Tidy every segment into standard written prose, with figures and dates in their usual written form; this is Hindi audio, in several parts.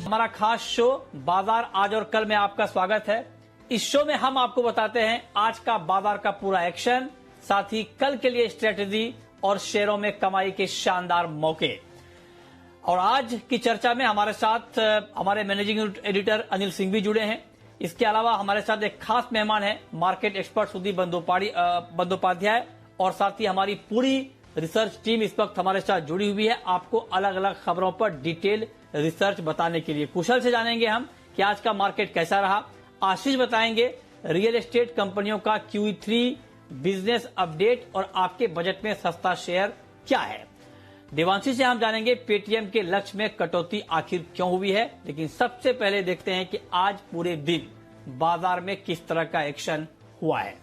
हमारा खास शो बाजार आज और कल में आपका स्वागत है। इस शो में हम आपको बताते हैं आज का बाजार का पूरा एक्शन, साथ ही कल के लिए स्ट्रेटेजी और शेयरों में कमाई के शानदार मौके। और आज की चर्चा में हमारे साथ हमारे मैनेजिंग एडिटर अनिल सिंह भी जुड़े हैं। इसके अलावा हमारे साथ एक खास मेहमान है, मार्केट एक्सपर्ट सुदीप बंदोपाध्याय, और साथ ही हमारी पूरी रिसर्च टीम इस वक्त हमारे साथ जुड़ी हुई है, आपको अलग अलग खबरों पर डिटेल रिसर्च बताने के लिए। कुशल से जानेंगे हम कि आज का मार्केट कैसा रहा। आशीष बताएंगे रियल एस्टेट कंपनियों का Q3 बिजनेस अपडेट और आपके बजट में सस्ता शेयर क्या है। देवांशी से हम जानेंगे पेटीएम के लक्ष्य में कटौती आखिर क्यों हुई है। लेकिन सबसे पहले देखते हैं कि आज पूरे दिन बाजार में किस तरह का एक्शन हुआ है।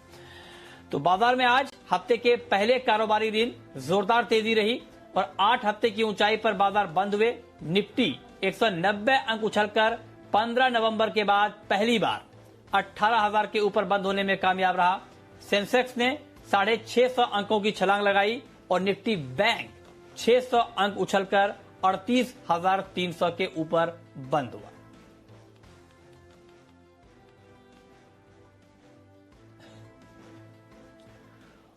तो बाजार में आज हफ्ते के पहले कारोबारी दिन जोरदार तेजी रही और 8 हफ्ते की ऊंचाई पर बाजार बंद हुए। निफ्टी 190 अंक उछलकर 15 नवंबर के बाद पहली बार 18,000 के ऊपर बंद होने में कामयाब रहा। सेंसेक्स ने 650 अंकों की छलांग लगाई और निफ्टी बैंक 600 अंक उछलकर 38,300 के ऊपर बंद हुआ।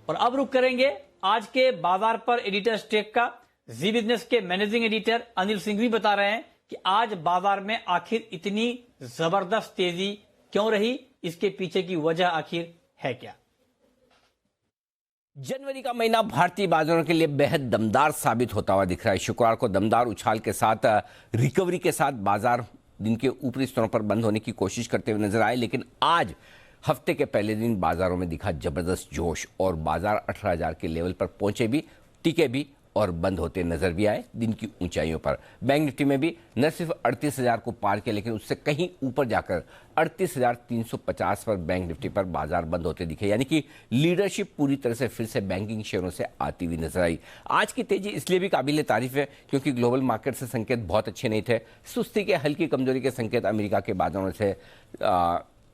और अब रुक करेंगे आज के बाजार पर एडिटर स्टेक का। जी बिजनेस के मैनेजिंग एडिटर अनिल सिंह भी बता रहे हैं कि आज बाजार में आखिर इतनी जबरदस्त तेजी क्यों रही, इसके पीछे की वजह आखिर है क्या। जनवरी का महीना भारतीय बाजारों के लिए बेहद दमदार साबित होता हुआ दिख रहा है। शुक्रवार को दमदार उछाल के साथ रिकवरी के साथ बाजार दिन के ऊपरी स्तरों पर बंद होने की कोशिश करते हुए नजर आए, लेकिन आज हफ्ते के पहले दिन बाजारों में दिखा जबरदस्त जोश और बाजार 18,000 के लेवल पर पहुंचे भी, टिके भी और बंद होते नजर भी आए दिन की ऊंचाइयों पर। बैंक निफ्टी में भी न सिर्फ 38,000 को पार किया, लेकिन उससे कहीं ऊपर जाकर 38,350 पर बैंक निफ्टी पर बाजार बंद होते दिखे। यानी कि लीडरशिप पूरी तरह से फिर से बैंकिंग शेयरों से आती हुई नजर आई। आज की तेजी इसलिए भी काबिल तारीफ है क्योंकि ग्लोबल मार्केट से संकेत बहुत अच्छे नहीं थे। सुस्ती के हल्की कमजोरी के संकेत अमेरिका के बाजारों से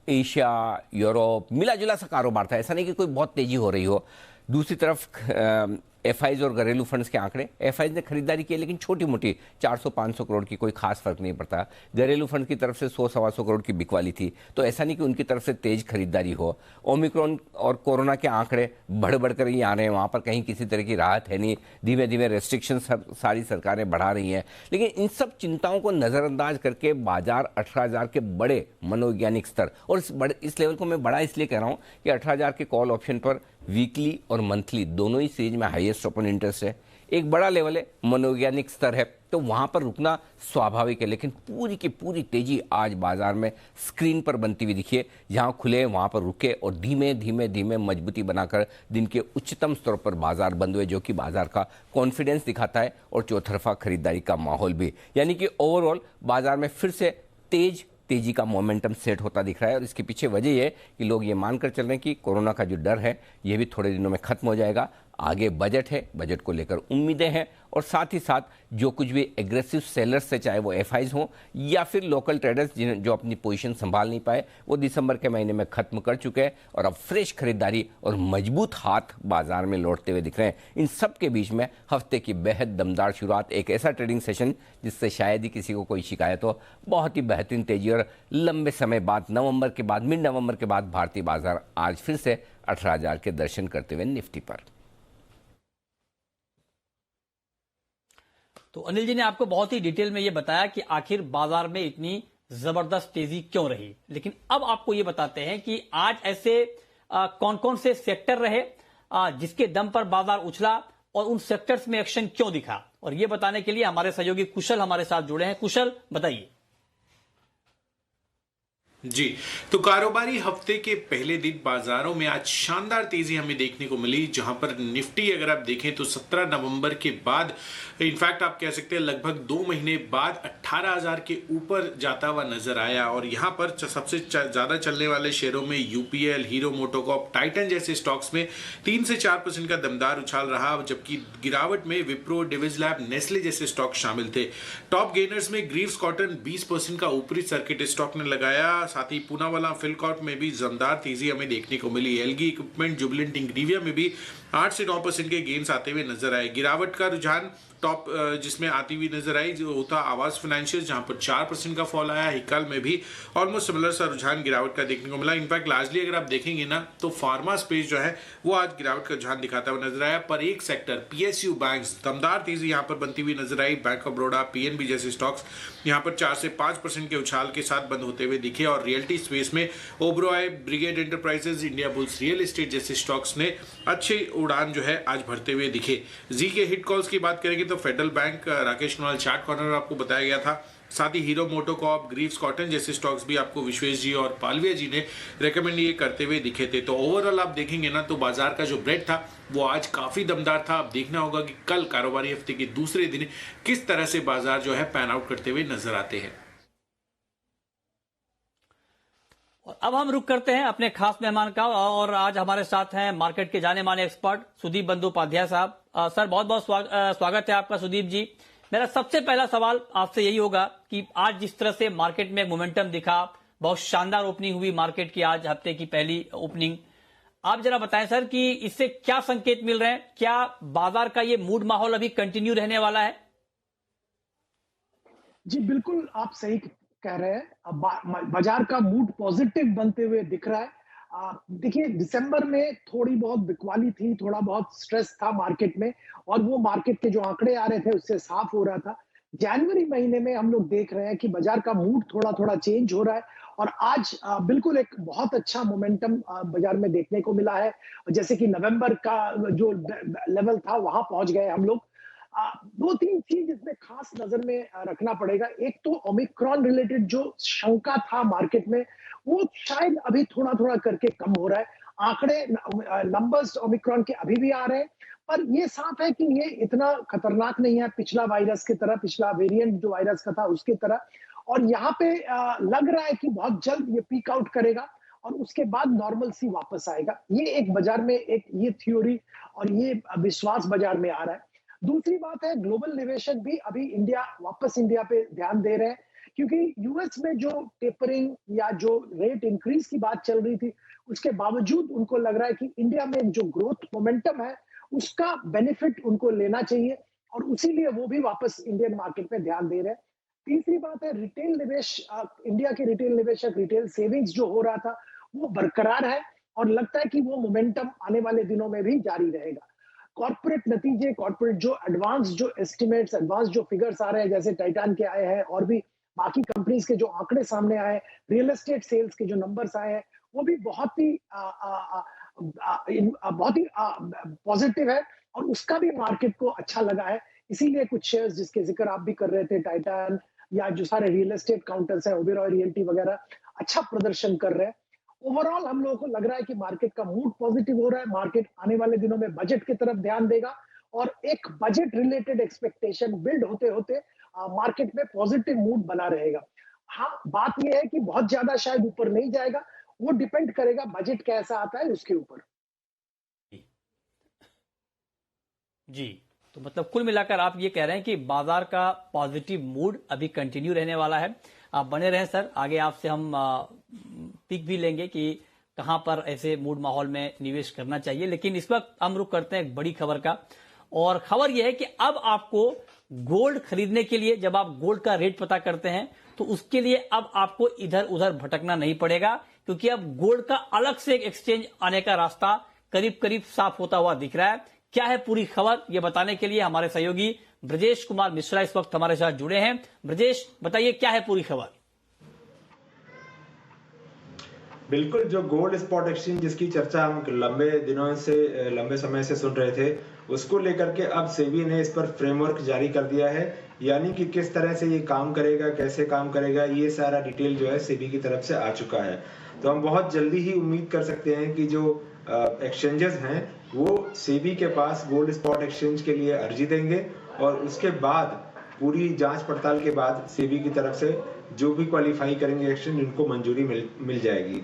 एशिया, यूरोप मिला जुला सा कारोबार था। ऐसा नहीं कि कोई बहुत तेजी हो रही हो। दूसरी तरफ एफआईज और घरेलू फंड्स के आंकड़े, एफआईज ने खरीदारी की लेकिन छोटी मोटी 400-500 करोड़ की, कोई खास फर्क नहीं पड़ता। घरेलू फंड की तरफ से 100-125 करोड़ की बिकवाली थी, तो ऐसा नहीं कि उनकी तरफ से तेज खरीदारी हो। ओमिक्रॉन और कोरोना के आंकड़े बढ़ कर ही आ रहे हैं, वहां पर कहीं किसी तरह की राहत है नहीं। धीमे धीमे रेस्ट्रिक्शन सारी सरकारें बढ़ा रही हैं, लेकिन इन सब चिंताओं को नजरअंदाज करके बाजार 18,000 के बड़े मनोवैज्ञानिक स्तर, और इस लेवल को मैं बड़ा इसलिए कह रहा हूं कि 18,000 के कॉल ऑप्शन पर वीकली और मंथली दोनों ही सीरीज में हाईएस्ट ओपन इंटरेस्ट है। एक बड़ा लेवल है, मनोवैज्ञानिक स्तर है, तो वहां पर रुकना स्वाभाविक है। लेकिन पूरी की पूरी तेजी आज बाजार में स्क्रीन पर बनती हुई दिखी है। जहां खुले वहां पर रुके और धीमे धीमे धीमे मजबूती बनाकर दिन के उच्चतम स्तर पर बाजार बंद हुए, जो कि बाजार का कॉन्फिडेंस दिखाता है और चौतरफा खरीदारी का माहौल भी। यानी कि ओवरऑल बाजार में फिर से तेजी का मोमेंटम सेट होता दिख रहा है। और इसके पीछे वजह यह है कि लोग ये मानकर चल रहे हैं कि कोरोना का जो डर है ये भी थोड़े दिनों में खत्म हो जाएगा। आगे बजट है, बजट को लेकर उम्मीदें हैं, और साथ ही साथ जो कुछ भी एग्रेसिव सेलर्स से, चाहे वो एफआईज हों या फिर लोकल ट्रेडर्स जो अपनी पोजीशन संभाल नहीं पाए, वो दिसंबर के महीने में खत्म कर चुके हैं और अब फ्रेश खरीदारी और मजबूत हाथ बाजार में लौटते हुए दिख रहे हैं। इन सब के बीच में हफ्ते की बेहद दमदार शुरुआत, एक ऐसा ट्रेडिंग सेशन जिससे शायद ही किसी को कोई शिकायत हो। बहुत ही बेहतरीन तेजी और लंबे समय बाद, नवंबर के बाद, मिड नवंबर के बाद भारतीय बाजार आज फिर से 18,000 के दर्शन करते हुए निफ्टी पर। तो अनिल जी ने आपको बहुत ही डिटेल में ये बताया कि आखिर बाजार में इतनी जबरदस्त तेजी क्यों रही। लेकिन अब आपको ये बताते हैं कि आज ऐसे कौन कौन से सेक्टर रहे जिसके दम पर बाजार उछला और उन सेक्टर्स में एक्शन क्यों दिखा। और ये बताने के लिए हमारे सहयोगी कुशल हमारे साथ जुड़े हैं। कुशल, बताइए। जी, तो कारोबारी हफ्ते के पहले दिन बाजारों में आज शानदार तेजी हमें देखने को मिली, जहां पर निफ्टी अगर आप देखें तो 17 नवंबर के बाद, इनफैक्ट आप कह सकते हैं लगभग 2 महीने बाद 18,000 के ऊपर जाता हुआ नजर आया। और यहां पर सबसे ज्यादा चलने वाले शेयरों में यूपीएल, हीरो मोटोकॉर्प, टाइटन जैसे स्टॉक्स में 3 से 4% का दमदार उछाल रहा, जबकि गिरावट में विप्रो, डिविज लैब, नेस्ले जैसे स्टॉक शामिल थे। टॉप गेनर्स में ग्रीव्स कॉटन 20% का ऊपरी सर्किट स्टॉक ने लगाया। साथ ही पूनावाला फिलकॉर्प में भी दमदार तेजी हमें देखने को मिली। एलगी इक्विपमेंट, जुबिलेंट इंग्रीविया में भी 8 से 9% के गेन्स आते हुए नजर आए। गिरावट का रुझान टॉप जिसमें आती हुई नजर आई जो होता आवास फाइनेंशियल, जहां पर 4% का फॉल आया। हिकल में भी ऑलमोस्ट सिमिलर सा रुझान गिरावट का देखने को मिला। इनफैक्ट लार्जली अगर आप देखेंगे ना तो फार्मा स्पेस जो है वो आज गिरावट का रुझान दिखाता हुआ नजर आया। पर एक सेक्टर पीएसयू बैंक्स दमदार तेजी यहां पर बनती हुई नजर आई। बैंक ऑफ बड़ौदा, पीएनबी जैसे स्टॉक्स यहां पर 4 से 5% के उछाल के साथ बंद होते हुए दिखे। और रियल्टी स्पेस में Oberoi, brigade enterprises, India bulls real estate जैसे स्टॉक्स ने अच्छे उड़ान जो है आज भरते हुए दिखे। जी के हिट कॉल्स की बात करेंगे तो federal bank, Rakesh Kunal chart corner आपको बताया गया था। साथ ही हीरो मोटोकॉर्प, ग्रीव्स कॉटन जैसे स्टॉक्स भी आपको विश्वेश जी और पालविया जी ने रेकमेंड ये करते हुए दिखे थे। तो ओवरऑल आप देखेंगे ना तो बाजार का जो ब्रेड था वो आज काफी दमदार था। अब देखना होगा कि कल कारोबारी हफ्ते के दूसरे दिन किस तरह से बाजार जो है पैन आउट करते हुए नजर आते हैं। और अब हम रुक करते हैं अपने खास मेहमान का, और आज हमारे साथ हैं मार्केट के जाने माने एक्सपर्ट सुदीप बंदोपाध्याय साहब। सर बहुत बहुत स्वागत है आपका सुदीप जी। मेरा सबसे पहला सवाल आपसे यही होगा कि आज जिस तरह से मार्केट में मोमेंटम दिखा, बहुत शानदार ओपनिंग हुई मार्केट की, आज हफ्ते की पहली ओपनिंग, आप जरा बताएं सर कि इससे क्या संकेत मिल रहे हैं? क्या बाजार का ये मूड माहौल अभी कंटिन्यू रहने वाला है? जी बिल्कुल, आप सही कह रहे हैं। अब बाजार का मूड पॉजिटिव बनते हुए दिख रहा है। देखिए, दिसंबर में थोड़ी बहुत बिकवाली थी, थोड़ा बहुत स्ट्रेस था मार्केट में, और वो मार्केट के जो आंकड़े आ रहे थे उससे साफ हो रहा था। जनवरी महीने में हम लोग देख रहे हैं कि बाजार का मूड थोड़ा थोड़ा चेंज हो रहा है, और आज बिल्कुल एक बहुत अच्छा मोमेंटम बाजार में देखने को मिला है। जैसे कि नवंबर का जो लेवल था वहां पहुंच गए हम लोग। दो तीन चीज इसमें खास नजर में रखना पड़ेगा। एक तो ओमिक्रॉन रिलेटेड जो शंका था मार्केट में, वो शायद अभी थोड़ा थोड़ा करके कम हो रहा है। आंकड़े, नंबर्स ओमिक्रॉन के अभी भी आ रहे हैं, पर ये साफ है कि ये इतना खतरनाक नहीं है पिछला वायरस की तरह, पिछला वेरिएंट जो वायरस का था उसकी तरह। और यहाँ पे लग रहा है कि बहुत जल्द ये पीक आउट करेगा और उसके बाद नॉर्मल सी वापस आएगा। ये एक बाजार में एक ये थ्योरी और ये विश्वास बाजार में आ रहा है। दूसरी बात है, ग्लोबल निवेशक भी अभी वापस इंडिया पे ध्यान दे रहे हैं, क्योंकि यूएस में जो टेपरिंग या जो रेट इंक्रीज की बात चल रही थी, उसके बावजूद उनको लग रहा है कि इंडिया में जो ग्रोथ मोमेंटम है उसका बेनिफिट उनको लेना चाहिए, और इसीलिए वो भी वापस इंडियन मार्केट में ध्यान दे रहे हैं। तीसरी बात है, रिटेल निवेश, इंडिया के रिटेल निवेशक, रिटेल सेविंग्स जो हो रहा था वो बरकरार है, और लगता है कि वो मोमेंटम आने वाले दिनों में भी जारी रहेगा। कॉर्पोरेट नतीजे, कॉर्पोरेट जो एडवांस जो एस्टिमेट्स, एडवांस जो फिगर्स आ रहे हैं, जैसे टाइटान के आए हैं और भी बाकी कंपनीज के जो आंकड़े सामने आए, रियल एस्टेट सेल्स के जो नंबर्स आए हैं, वो भी बहुत ही पॉजिटिव है, और उसका भी मार्केट को अच्छा लगा है। इसीलिए कुछ शेयर्स जिसके जिक्र आप भी कर रहे थे, टाइटान या जो सारे रियल एस्टेट काउंटर्स हैं, ओबेरॉय रियल्टी वगैरह, अच्छा प्रदर्शन कर रहे हैं। ओवरऑल हम लोगों को लग रहा है कि मार्केट का मूड पॉजिटिव हो रहा है। मार्केट आने वाले दिनों में बजट की तरफ ध्यान देगा, और एक बजट रिलेटेड एक्सपेक्टेशन बिल्ड होते होते मार्केट में पॉजिटिव मूड बना रहेगा। हाँ, बात यह है कि बहुत ज्यादा शायद ऊपर नहीं जाएगा, वो डिपेंड करेगा बजट कैसा आता है उसके ऊपर। जी, तो मतलब कुल मिलाकर आप ये कह रहे हैं कि बाजार का पॉजिटिव मूड अभी कंटिन्यू रहने वाला है। आप बने रहें सर, आगे आपसे हम पिक भी लेंगे कि कहां पर ऐसे मूड माहौल में निवेश करना चाहिए। लेकिन इस वक्त हम रुक करते हैं एक बड़ी खबर का, और खबर यह है कि अब आपको गोल्ड खरीदने के लिए, जब आप गोल्ड का रेट पता करते हैं तो उसके लिए अब आपको इधर उधर भटकना नहीं पड़ेगा, क्योंकि अब गोल्ड का अलग से एक एक्सचेंज आने का रास्ता करीब करीब साफ होता हुआ दिख रहा है। क्या है पूरी खबर, ये बताने के लिए हमारे सहयोगी ब्रजेश कुमार मिश्रा इस वक्त हमारे साथ जुड़े हैं। ब्रजेश, बताइए क्या है पूरी खबर। बिल्कुल, जो गोल्ड स्पॉट एक्सचेंज जिसकी चर्चा हम लंबे समय से सुन रहे थे, उसको लेकर के अब सेबी ने इस पर फ्रेमवर्क जारी कर दिया है। यानी कि किस तरह से ये काम करेगा, कैसे काम करेगा, ये सारा डिटेल जो है सेबी की तरफ से आ चुका है। तो हम बहुत जल्दी ही उम्मीद कर सकते हैं कि जो एक्सचेंजेस हैं वो सेबी के पास गोल्ड स्पॉट एक्सचेंज के लिए अर्जी देंगे, और उसके बाद पूरी जांच पड़ताल के बाद सेबी की तरफ से जो भी क्वालिफाई करेंगे एक्सचेंज, उनको मंजूरी मिल जाएगी।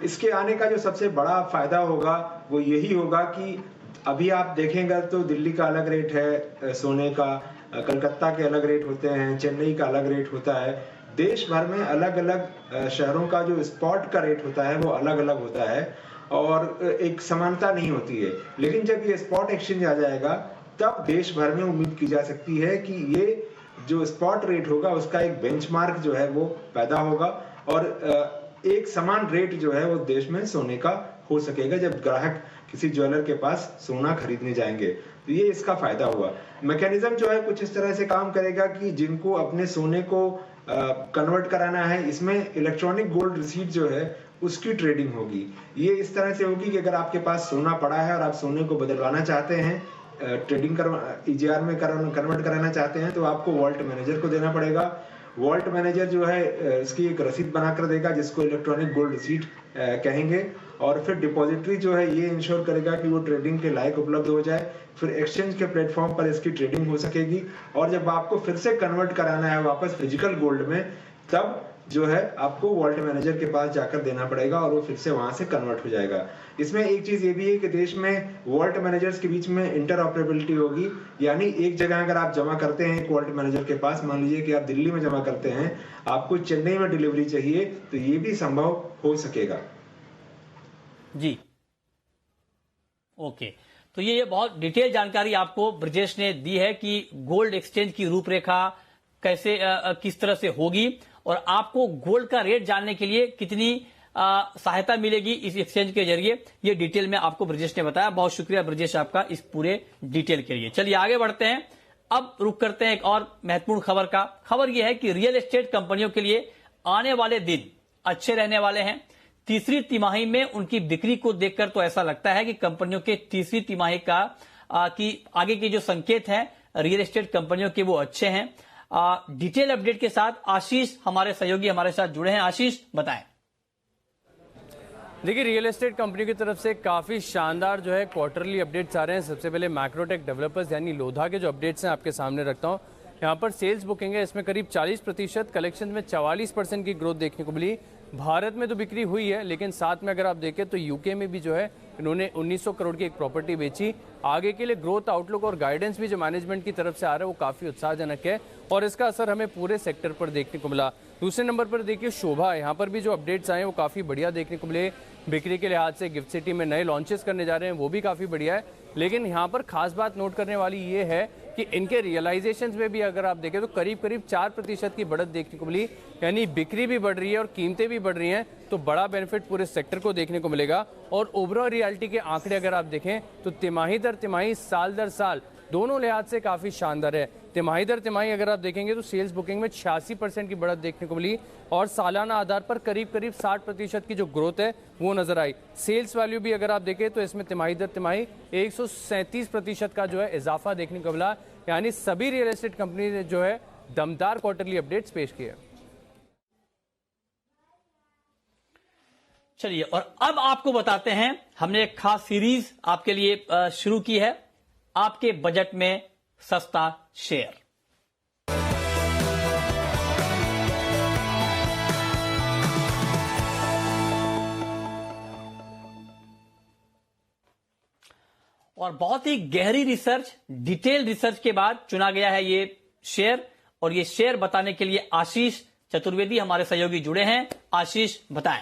इसके आने का जो सबसे बड़ा फायदा होगा वो यही होगा कि अभी आप देखेंगे तो दिल्ली का अलग रेट है सोने का, कलकत्ता के अलग रेट होते हैं, चेन्नई का अलग रेट होता है। देश भर में अलग अलग शहरों का जो स्पॉट का रेट होता है वो अलग अलग होता है, और एक समानता नहीं होती है। लेकिन जब ये स्पॉट एक्सचेंज आ जाएगा तब देश भर में उम्मीद की जा सकती है कि ये जो स्पॉट रेट होगा उसका एक बेंचमार्क जो है वो पैदा होगा और एक समान रेट जो है वो देश में सोने का हो सकेगा जब ग्राहक किसी ज्वेलर के पास सोना खरीदने जाएंगे। तो ये इसका फायदा हुआ। मैकेनिज्म जो है कुछ इस तरह से काम करेगा कि जिनको अपने सोने को कन्वर्ट कराना है, इसमें इलेक्ट्रॉनिक गोल्ड रिसीट जो है उसकी ट्रेडिंग होगी। ये इस तरह से होगी कि अगर आपके पास सोना पड़ा है और आप सोने को बदलवाना चाहते हैं, ट्रेडिंग EGR में कन्वर्ट कराना चाहते हैं, तो आपको वॉल्ट मैनेजर को देना पड़ेगा। वॉल्ट मैनेजर जो है इसकी एक रसीद बनाकर देगा जिसको इलेक्ट्रॉनिक गोल्ड रिसीट कहेंगे और फिर डिपॉजिटरी जो है ये इंश्योर करेगा कि वो ट्रेडिंग के लायक उपलब्ध हो जाए। फिर एक्सचेंज के प्लेटफॉर्म पर इसकी ट्रेडिंग हो सकेगी और जब आपको फिर से कन्वर्ट कराना है वापस फिजिकल गोल्ड में, तब जो है आपको वॉल्ट मैनेजर के पास जाकर देना पड़ेगा और वो फिर से वहां से कन्वर्ट हो जाएगा। इसमें एक चीज ये भी है कि देश में वॉल्ट मैनेजर्स के बीच में इंटरऑपरेबिलिटी होगी, यानी एक जगह अगर आप जमा करते हैं एक वॉल्ट मैनेजर के पास, मान लीजिए कि आप दिल्ली में जमा करते हैं, आपको चेन्नई में डिलीवरी चाहिए, तो ये भी संभव हो सकेगा। जी, ओके। तो ये बहुत डिटेल जानकारी आपको ब्रजेश ने दी है कि गोल्ड एक्सचेंज की रूपरेखा कैसे किस तरह से होगी और आपको गोल्ड का रेट जानने के लिए कितनी सहायता मिलेगी इस एक्सचेंज के जरिए, ये डिटेल में आपको ब्रजेश ने बताया। बहुत शुक्रिया ब्रजेश आपका इस पूरे डिटेल के लिए। चलिए आगे बढ़ते हैं। अब रुक करते हैं एक और महत्वपूर्ण खबर का। खबर यह है कि रियल एस्टेट कंपनियों के लिए आने वाले दिन अच्छे रहने वाले हैं। तीसरी तिमाही में उनकी बिक्री को देखकर तो ऐसा लगता है कि कंपनियों के तीसरी तिमाही का की आगे के जो संकेत हैं रियल एस्टेट कंपनियों के वो अच्छे हैं। डिटेल अपडेट के साथ आशीष हमारे सहयोगी हमारे साथ जुड़े हैं। आशीष बताएं। देखिए, रियल एस्टेट कंपनी की तरफ से काफ़ी शानदार जो है क्वार्टरली अपडेट्स आ रहे हैं। सबसे पहले मैक्रोटेक डेवलपर्स यानी लोधा के जो अपडेट्स हैं आपके सामने रखता हूं। यहाँ पर सेल्स बुकिंग है, इसमें करीब 40%, कलेक्शन में 44% की ग्रोथ देखने को मिली। भारत में तो बिक्री हुई है, लेकिन साथ में अगर आप देखें तो यूके में भी जो है इन्होंने 1900 करोड़ की एक प्रॉपर्टी बेची। आगे के लिए ग्रोथ आउटलुक और गाइडेंस भी जो मैनेजमेंट की तरफ से आ रहा है वो काफ़ी उत्साहजनक है और इसका असर हमें पूरे सेक्टर पर देखने को मिला। दूसरे नंबर पर देखिए शोभा, यहाँ पर भी जो अपडेट्स आए हैं वो काफ़ी बढ़िया देखने को मिले। बिक्री के लिहाज से गिफ्ट सिटी में नए लॉन्चेस करने जा रहे हैं, वो भी काफ़ी बढ़िया है। लेकिन यहाँ पर खास बात नोट करने वाली ये है कि इनके रियलाइजेशंस में भी अगर आप देखें तो करीब 4% की बढ़त देखने को मिली, यानी बिक्री भी बढ़ रही है और कीमतें भी बढ़ रही हैं, तो बड़ा बेनिफिट पूरे सेक्टर को देखने को मिलेगा। और ओवरऑल रियलिटी के आंकड़े अगर आप देखें तो तिमाही दर तिमाही, साल दर साल दोनों लिहाज से काफ़ी शानदार है। तिमाही दर तिमाही अगर आप देखेंगे तो सेल्स बुकिंग में 86% की बढ़त देखने को मिली और सालाना आधार पर करीब 60% की जो ग्रोथ है वो नजर आई। सेल्स वैल्यू भी अगर आप देखें तो इसमें तिमाही दर तिमाही 137% का जो है इजाफा देखने को मिला। यानी सभी रियल एस्टेट कंपनी ने जो है दमदार क्वार्टरली अपडेट्स पेश किए। चलिए, और अब आपको बताते हैं, हमने एक खास सीरीज आपके लिए शुरू की है, आपके बजट में सस्ता शेयर। और बहुत ही गहरी रिसर्च, डिटेल रिसर्च के बाद चुना गया है ये शेयर, और ये शेयर बताने के लिए आशीष चतुर्वेदी हमारे सहयोगी जुड़े हैं। आशीष बताएं।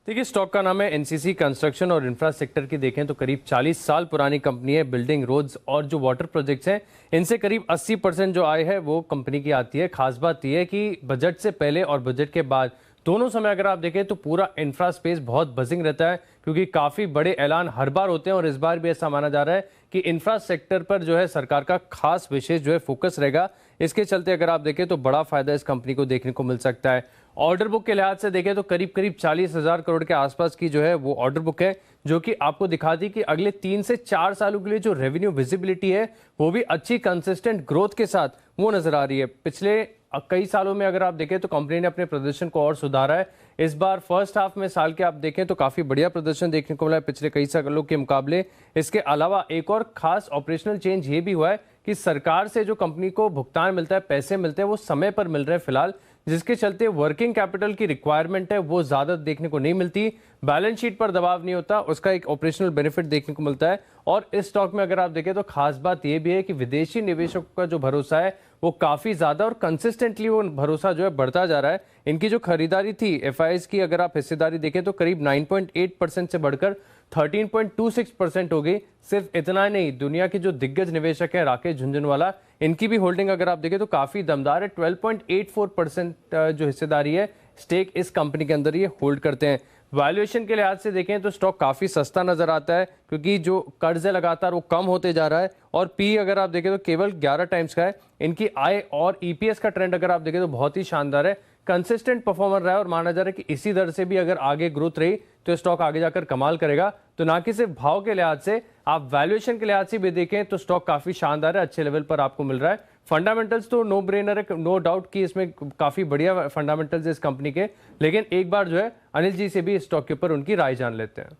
देखिए, स्टॉक का नाम है एनसीसी कंस्ट्रक्शन और इंफ्रास्ट्रक्चर की देखें तो करीब 40 साल पुरानी कंपनी है। बिल्डिंग, रोड्स और जो वाटर प्रोजेक्ट्स हैं इनसे करीब 80% जो आय है वो कंपनी की आती है। खास बात यह है कि बजट से पहले और बजट के बाद दोनों समय अगर आप देखें तो पूरा इंफ्रा स्पेस बहुत बजिंग रहता है, क्योंकि काफ़ी बड़े ऐलान हर बार होते हैं और इस बार भी ऐसा माना जा रहा है कि इंफ्रा सेक्टर पर जो है सरकार का खास विशेष जो है फोकस रहेगा। इसके चलते अगर आप देखें तो बड़ा फायदा इस कंपनी को देखने को मिल सकता है। ऑर्डर बुक के लिहाज से देखें तो करीब 40,000 करोड़ के आसपास की जो है वो ऑर्डर बुक है, जो कि आपको दिखाती कि अगले 3 से 4 सालों के लिए जो रेवेन्यू विजिबिलिटी है वो भी अच्छी कंसिस्टेंट ग्रोथ के साथ वो नजर आ रही है। पिछले कई सालों में अगर आप देखें तो कंपनी ने अपने प्रदर्शन को और सुधारा है। इस बार फर्स्ट हाफ में साल के आप देखें तो काफी बढ़िया प्रदर्शन देखने को मिला है पिछले कई सालों के मुकाबले। इसके अलावा एक और खास ऑपरेशनल चेंज ये भी हुआ है कि सरकार से जो कंपनी को भुगतान मिलता है, पैसे मिलते हैं, वो समय पर मिल रहे हैं फिलहाल, जिसके चलते वर्किंग कैपिटल की रिक्वायरमेंट है वो ज्यादा देखने को नहीं मिलती। बैलेंस शीट पर दबाव नहीं होता, उसका एक ऑपरेशनल बेनिफिट देखने को मिलता है। और इस स्टॉक में अगर आप देखें तो खास बात यह भी है कि विदेशी निवेशकों का जो भरोसा है वो काफी ज्यादा और कंसिस्टेंटली वो भरोसा जो है बढ़ता जा रहा है। इनकी जो खरीदारी थी एफआईआईज की, अगर आप हिस्सेदारी देखें तो करीब 9.8% से बढ़कर 13.26% हो गई। सिर्फ इतना नहीं, दुनिया के जो दिग्गज निवेशक है राकेश झुंझुनवाला, इनकी भी होल्डिंग अगर आप देखें तो काफी दमदार है। 12.84% जो हिस्सेदारी है, स्टेक इस कंपनी के अंदर ये होल्ड करते हैं। वैल्यूएशन के लिहाज से देखें तो स्टॉक काफी सस्ता नजर आता है, क्योंकि जो कर्ज है लगातार वो कम होते जा रहा है। और पी अगर आप देखें तो केवल 11 टाइम्स का है। इनकी आय और ईपीएस का ट्रेंड अगर आप देखें तो बहुत ही शानदार है, कंसिस्टेंट परफॉर्मर रहा है। और माना जा रहा है कि इसी दर से भी अगर आगे ग्रोथ रही तो स्टॉक आगे जाकर कमाल करेगा। तो ना कि सिर्फ भाव के लिहाज से, आप वैल्यूएशन के लिहाज से भी देखें तो स्टॉक काफी शानदार है, अच्छे लेवल पर आपको मिल रहा है। फंडामेंटल्स तो नो ब्रेनर है, नो डाउट कि इसमें काफी बढ़िया फंडामेंटल्स है इस कंपनी के। लेकिन एक बार जो है अनिल जी से भी इस स्टॉक के ऊपर उनकी राय जान लेते हैं।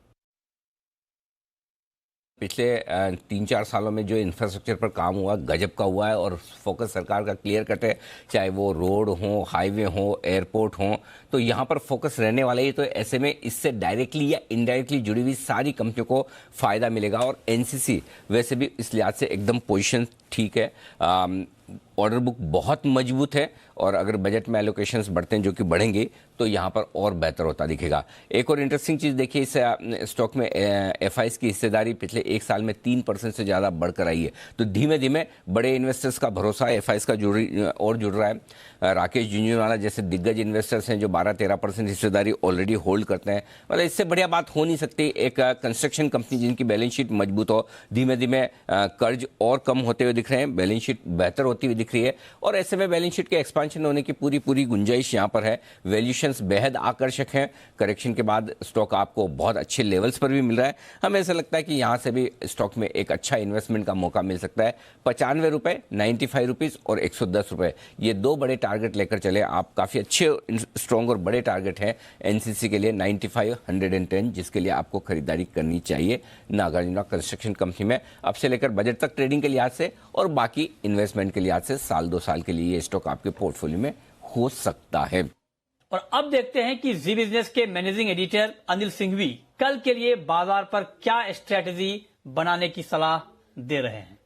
पिछले 3-4 सालों में जो इंफ्रास्ट्रक्चर पर काम हुआ गजब का हुआ है, और फोकस सरकार का क्लियर कट है, चाहे वो रोड हो, हाईवे हो, एयरपोर्ट हो, तो यहाँ पर फोकस रहने वाला ही। तो ऐसे में इससे डायरेक्टली या इनडायरेक्टली जुड़ी हुई सारी कंपनियों को फायदा मिलेगा। और एनसीसी वैसे भी इस लिहाज से एकदम पोजीशन ठीक है, ऑर्डर बुक बहुत मजबूत है, और अगर बजट में एलोकेशंस बढ़ते हैं, जो कि बढ़ेंगे, तो यहाँ पर और बेहतर होता दिखेगा। एक और इंटरेस्टिंग चीज़ देखिए, इस स्टॉक में एफआईआईज की हिस्सेदारी पिछले एक साल में 3% से ज़्यादा बढ़कर आई है। तो धीमे धीमे बड़े इन्वेस्टर्स का भरोसा एफआईआईज का जुड़ रहा है। राकेश झुंझुनवाला जैसे दिग्गज इन्वेस्टर्स हैं जो 12-13% हिस्सेदारी ऑलरेडी होल्ड करते हैं। मतलब इससे बढ़िया बात हो नहीं सकती। एक कंस्ट्रक्शन कंपनी जिनकी बैलेंस शीट मजबूत हो, धीमे धीमे कर्ज और कम होते हुए दिख रहे हैं, बैलेंस शीट बेहतर होती हुई दिख रही है, और ऐसे में बैलेंस शीट के एक्सपांशन होने की पूरी गुंजाइश यहाँ पर है। वैल्यूएशंस बेहद आकर्षक हैं। करेक्शन के बाद स्टॉक आपको बहुत अच्छे लेवल्स पर भी मिल रहा है। हमें ऐसा लगता है कि यहाँ से भी स्टॉक में एक अच्छा इन्वेस्टमेंट का मौका मिल सकता है। 95 रुपए, 95 रुपीज और 110 रुपए, ये दो बड़े टारगेट लेकर चले आप। काफी अच्छे स्ट्रॉन्ग और बड़े टारगेट हैं एनसीसी के लिए, 95, 110, जिसके लिए आपको खरीदारी करनी चाहिए नागार्जुन कंस्ट्रक्शन कंपनी में। अब से लेकर बजट तक ट्रेडिंग के लिहाज से और बाकी इन्वेस्टमेंट के लिहाज से 1-2 साल के लिए ये स्टॉक आपके पोर्टफोलियो में हो सकता है। और अब देखते हैं कि जी बिजनेस के मैनेजिंग एडिटर अनिल सिंघवी कल के लिए बाजार पर क्या स्ट्रेटजी बनाने की सलाह दे रहे हैं।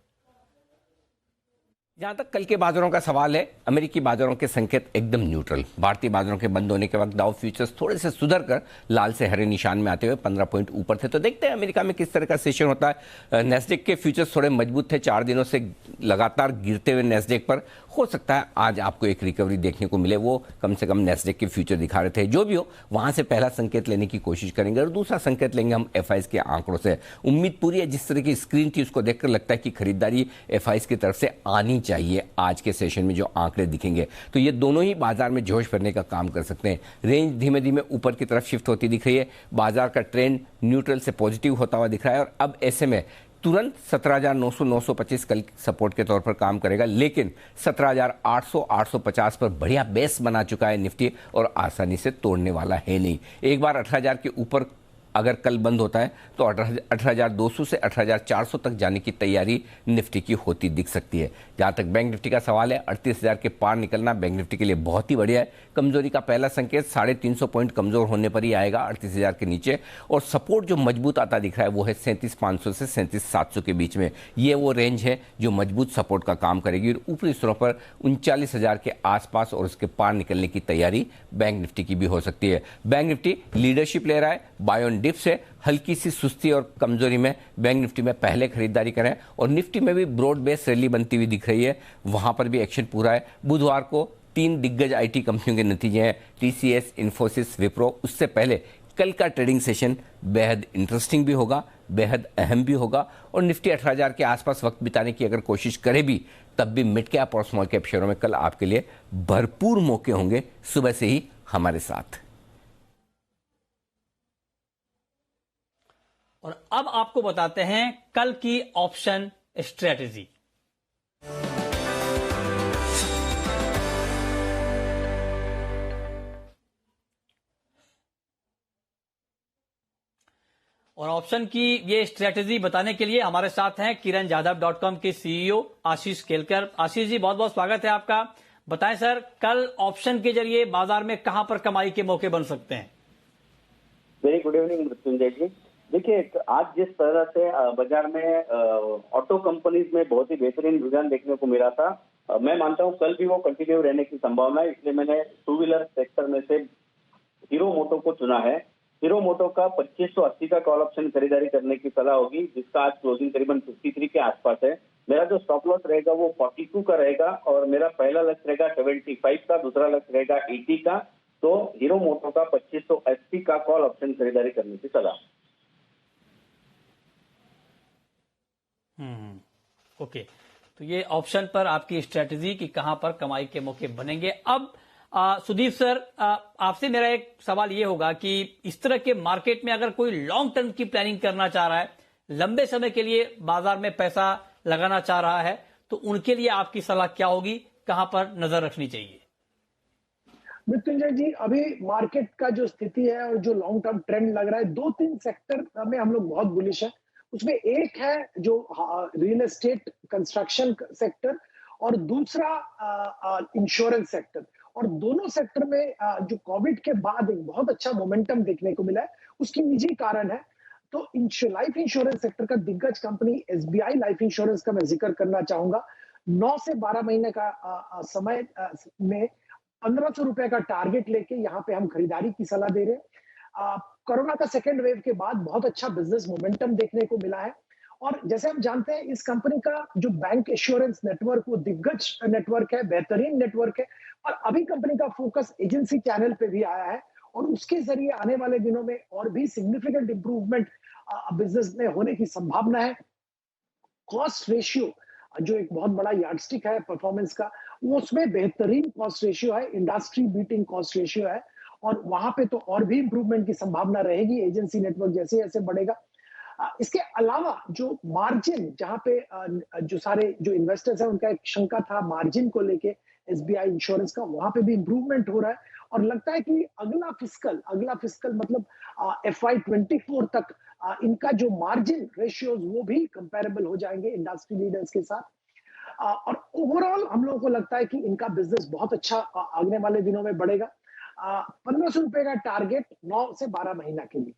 जहां तक कल के बाजारों का सवाल है, अमेरिकी बाजारों के संकेत एकदम न्यूट्रल। भारतीय बाजारों के बंद होने के वक्त डाउ फ्यूचर्स थोड़े से सुधर कर लाल से हरे निशान में आते हुए 15 पॉइंट ऊपर थे। तो देखते हैं अमेरिका में किस तरह का सेशन होता है। नेस्डेक के फ्यूचर्स थोड़े मजबूत थे, 4 दिनों से लगातार गिरते हुए नेस्डेक पर। हो सकता है आज आपको एक रिकवरी देखने को मिले, वो कम से कम नेस्डेक के फ्यूचर दिखा रहे थे। जो भी हो, वहां से पहला संकेत लेने की कोशिश करेंगे, और दूसरा संकेत लेंगे हम एफआईआईज के आंकड़ों से। उम्मीद पूरी है, जिस तरह की स्क्रीन थी उसको देखकर लगता है कि खरीदारी एफआईआईज की तरफ से आनी चाहिए आज के सेशन में। जो आंकड़े दिखेंगे तो ये दोनों ही बाजार में जोश भरने का काम कर सकते हैं। रेंज धीमे धीमे ऊपर की तरफ शिफ्ट होती दिख रही है, बाजार का ट्रेंड न्यूट्रल से पॉजिटिव होता हुआ दिख रहा है। और अब ऐसे में तुरंत 17,900-925 कल सपोर्ट के तौर पर काम करेगा, लेकिन 17,800-850 पर बढ़िया बेस बना चुका है निफ्टी, और आसानी से तोड़ने वाला है नहीं। एक बार 18,000 के ऊपर अगर कल बंद होता है तो 18,200 से 18,400 तक जाने की तैयारी निफ्टी की होती दिख सकती है। जहां तक बैंक निफ्टी का सवाल है, 38,000 के पार निकलना बैंक निफ्टी के लिए बहुत ही बढ़िया है। कमजोरी का पहला संकेत 350 पॉइंट कमजोर होने पर ही आएगा 38,000 के नीचे, और सपोर्ट जो मजबूत आता दिख रहा है वो है 37,500 से 37,700 के बीच में। ये वो रेंज है जो मजबूत सपोर्ट का काम करेगी, और ऊपरी स्तरों पर 39,000 के आसपास और उसके पार निकलने की तैयारी बैंक निफ्टी की भी हो सकती है। बैंक निफ्टी लीडरशिप ले रहा है, बाय ऑन डिप से हल्की सी सुस्ती और कमजोरी में बैंक निफ्टी में पहले खरीदारी करें, और निफ्टी में भी ब्रॉड बेस रैली बनती हुई दिख रही है, वहां पर भी एक्शन पूरा है। बुधवार को 3 दिग्गज आईटी कंपनियों के नतीजे हैं, टीसीएस, इन्फोसिस, विप्रो। उससे पहले कल का ट्रेडिंग सेशन बेहद इंटरेस्टिंग भी होगा, बेहद अहम भी होगा, और निफ्टी 18,000 के आसपास वक्त बिताने की अगर कोशिश करे भी, तब भी मिड कैप और स्मॉल कैप शेयरों में कल आपके लिए भरपूर मौके होंगे। सुबह से ही हमारे साथ। और अब आपको बताते हैं कल की ऑप्शन स्ट्रेटजी। और ऑप्शन की ये स्ट्रेटजी बताने के लिए हमारे साथ हैं kiranjadhav.com के सीईओ आशीष केलकर। आशीष जी, बहुत बहुत स्वागत है आपका। बताएं सर, कल ऑप्शन के जरिए बाजार में कहां पर कमाई के मौके बन सकते हैं? वेरी गुड इवनिंग मृत्युंजय जी। देखिए, आज जिस तरह से बाजार में ऑटो कंपनीज में बहुत ही बेहतरीन रुझान देखने को मिला था, मैं मानता हूं कल भी वो कंटिन्यू रहने की संभावना है। इसलिए मैंने टू व्हीलर सेक्टर में से हीरो मोटो को चुना है। हीरो मोटो का 2580 का कॉल ऑप्शन खरीदारी करने की सलाह होगी, जिसका आज क्लोजिंग करीबन 53 के आसपास है। मेरा जो स्टॉप लॉस रहेगा वो 42 का रहेगा और मेरा पहला लक्ष्य रहेगा 75 का, दूसरा लक्ष्य रहेगा 80 का। तो हीरो मोटो का 2580 का कॉल ऑप्शन खरीदारी करने की सलाह। ओके, तो ये ऑप्शन पर आपकी स्ट्रेटजी कि कहां पर कमाई के मौके बनेंगे। अब सुदीप सर, आपसे मेरा एक सवाल ये होगा कि इस तरह के मार्केट में अगर कोई लॉन्ग टर्म की प्लानिंग करना चाह रहा है, लंबे समय के लिए बाजार में पैसा लगाना चाह रहा है, तो उनके लिए आपकी सलाह क्या होगी, कहां पर नजर रखनी चाहिए? मृत्युंजय जी, अभी मार्केट का जो स्थिति है और जो लॉन्ग टर्म ट्रेंड लग रहा है, 2-3 सेक्टर में हम लोग बहुत बुलिश है। उसमें एक है जो रियल एस्टेट कंस्ट्रक्शन सेक्टर और दूसरा इंश्योरेंस सेक्टर। और दोनों सेक्टर में जो कोविड के बाद एक बहुत अच्छा मोमेंटम देखने को मिला है, उसकी निजी कारण है। तो लाइफ इंश्योरेंस सेक्टर का दिग्गज कंपनी एसबीआई लाइफ इंश्योरेंस का मैं जिक्र करना चाहूंगा। 9 से 12 महीने का समय में 1500 रुपए का टारगेट लेके यहाँ पे हम खरीदारी की सलाह दे रहे हैं। कोरोना का सेकेंड वेव के बाद बहुत अच्छा बिजनेस मोमेंटम देखने को मिला है। और जैसे हम जानते हैं, इस कंपनी का जो बैंक एश्योरेंस नेटवर्क वो दिग्गज नेटवर्क है, बेहतरीन नेटवर्क है। और अभी कंपनी का फोकस एजेंसी चैनल पे भी आया है और उसके जरिए आने वाले दिनों में और भी सिग्निफिकेंट इंप्रूवमेंट बिजनेस में होने की संभावना है। कॉस्ट रेशियो जो एक बहुत बड़ा यार्डस्टिक है परफॉर्मेंस का, वो उसमें बेहतरीन कॉस्ट रेशियो है, इंडस्ट्री बीटिंग कॉस्ट रेशियो है। और वहां पे तो और भी इंप्रूवमेंट की संभावना रहेगी एजेंसी नेटवर्क जैसे जैसे बढ़ेगा। इसके अलावा जो मार्जिन, जहां पे जो सारे जो इन्वेस्टर्स हैं उनका एक शंका था मार्जिन को लेके एसबीआई इंश्योरेंस का, वहां पे भी इंप्रूवमेंट हो रहा है। और लगता है कि अगला फिस्कल मतलब FY24 तक इनका जो मार्जिन रेशियोज वो भी कंपेरेबल हो जाएंगे इंडस्ट्री लीडर्स के साथ। और ओवरऑल हम लोगों को लगता है कि इनका बिजनेस बहुत अच्छा आने वाले दिनों में बढ़ेगा। 1500 रुपए का टारगेट 9 से 12 महीना के लिए।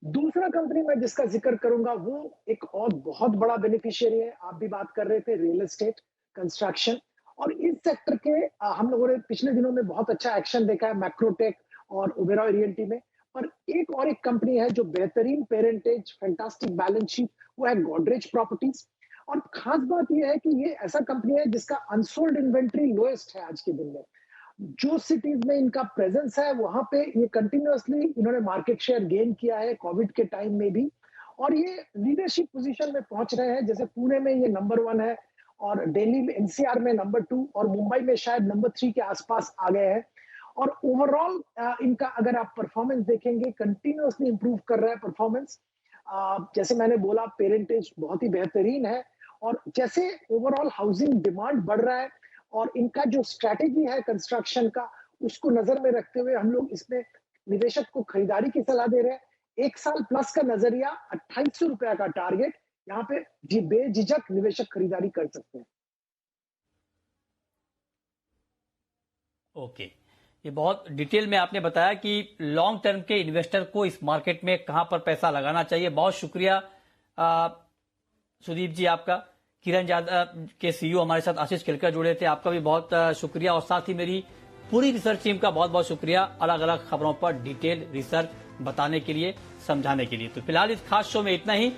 दूसरा कंपनी मैं जिसका जिक्र करूंगा वो एक और बहुत बड़ा बेनिफिशियरी है। आप भी बात कर रहे थे रियल एस्टेट कंस्ट्रक्शन, और इस सेक्टर के हम लोगों ने पिछले दिनों में बहुत अच्छा एक्शन देखा है मैक्रोटेक और ओबेरॉय रियल्टी में। पर एक और एक कंपनी है जो बेहतरीन पेरेंटेज, फैंटास्टिक बैलेंस शीट, वो है गोदरेज प्रॉपर्टीज। और खास बात यह है कि ये ऐसा कंपनी है जिसका अनसोल्ड इन्वेंट्री लोएस्ट है आज के दिन में। जो सिटीज में इनका प्रेजेंस है वहां पे ये कंटिन्यूअसली इन्होंने मार्केट शेयर गेन किया है कोविड के टाइम में भी, और ये लीडरशिप पोजीशन में पहुंच रहे हैं। जैसे पुणे में ये नंबर 1 है और दिल्ली में एनसीआर में नंबर 2 और मुंबई में शायद नंबर 3 के आसपास आ गए हैं। और ओवरऑल इनका अगर आप परफॉर्मेंस देखेंगे कंटिन्यूअसली इंप्रूव कर रहा है परफॉर्मेंस। जैसे मैंने बोला पेरेंटेज बहुत ही बेहतरीन है, और जैसे ओवरऑल हाउसिंग डिमांड बढ़ रहा है और इनका जो स्ट्रैटेजी है कंस्ट्रक्शन का, उसको नजर में रखते हुए हम लोग इसमें निवेशक को खरीदारी की सलाह दे रहे हैं। 1 साल प्लस का नजरिया, 2800 रुपया का टारगेट, यहाँ पे जी बेझिझक निवेशक खरीदारी कर सकते हैं। ओके, ये बहुत डिटेल में आपने बताया कि लॉन्ग टर्म के इन्वेस्टर को इस मार्केट में कहां पर पैसा लगाना चाहिए। बहुत शुक्रिया सुदीप जी आपका। किरण यादव के सीईओ हमारे साथ आशीष केलकर जुड़े थे, आपका भी बहुत शुक्रिया। और साथ ही मेरी पूरी रिसर्च टीम का बहुत बहुत शुक्रिया अलग अलग खबरों पर डिटेल रिसर्च बताने के लिए, समझाने के लिए। तो फिलहाल इस खास शो में इतना ही।